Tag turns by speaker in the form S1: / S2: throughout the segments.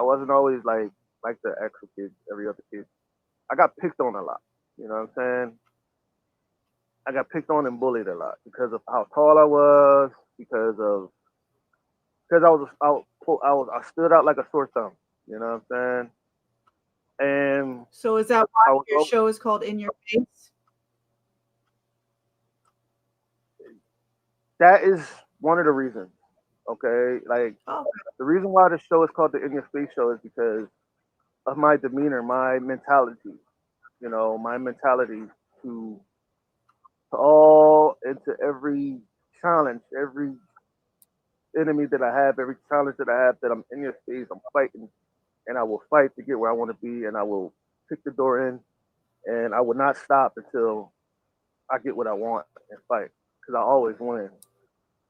S1: I wasn't always like the extra kid, every other kid. I got picked on a lot. You know what I'm saying? I got picked on and bullied a lot because of how tall I was, because I stood out like a sore thumb. You know what I'm saying? And
S2: So is that why
S1: I was
S2: your show is called In Your Face?
S1: that is one of the reasons. Okay, like
S2: Oh,
S1: the reason why the show is called the In Your Face Show is because of my demeanor, my mentality. My mentality to all into every challenge, every enemy that I have, every challenge that I have that I'm in your face, I'm fighting, and I will fight to get where I want to be, and I will kick the door in, and I will not stop until I get what I want and fight, because I always win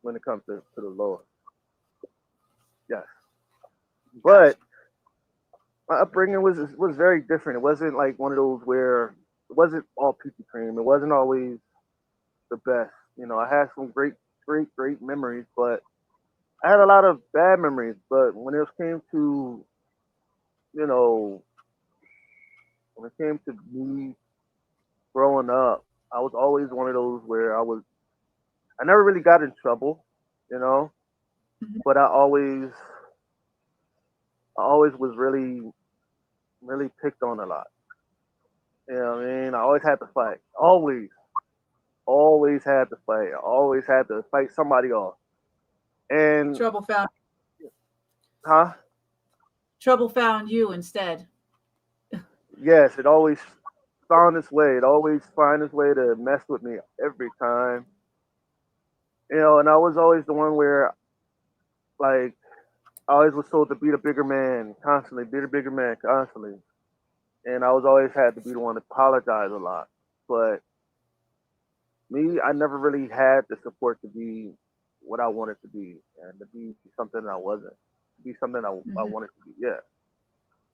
S1: when it comes to the Lord. Yes, but
S2: gotcha.
S1: my upbringing was very different. It wasn't like one of those where it wasn't all peachy cream. It wasn't always the best. I had some great memories, but I had a lot of bad memories. But came to you know when it came to me growing up, I was always one of those where I never really got in trouble, you know,
S2: Mhm.
S1: but I always was really picked on a lot. You know what I mean? I always had to fight. Always had to fight. I always had to fight somebody off. And
S2: Trouble found
S1: huh?
S2: trouble found you instead.
S1: Yes, it always found its way. It always find its way to mess with me every time. And I was always the one where like I always was told to be the bigger man constantly, be the bigger man constantly. And I was always had to be the one to apologize a lot. But me, I never really had the support to be what I wanted to be and to be something I wasn't, to be something I
S2: Hmm.
S1: wanted to be. Yeah.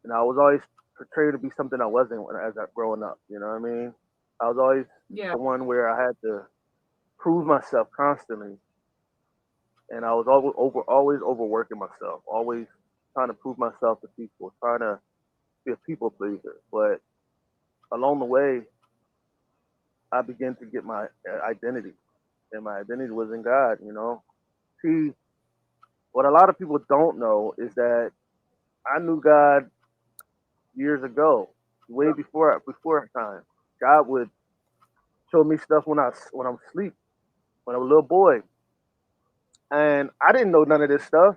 S1: And I was always portrayed to be something I wasn't as I growing up. You know what I mean? I was always
S2: Yeah.
S1: the one where I had to prove myself constantly, and I was always overworking myself, always trying to prove myself to people, trying to be a people pleaser. But along the way, I began to get my identity, and my identity was in God. See, what a lot of people don't know is that I knew God years ago, way before time. God would show me stuff when I'm asleep, when I was a little boy, and I didn't know none of this stuff.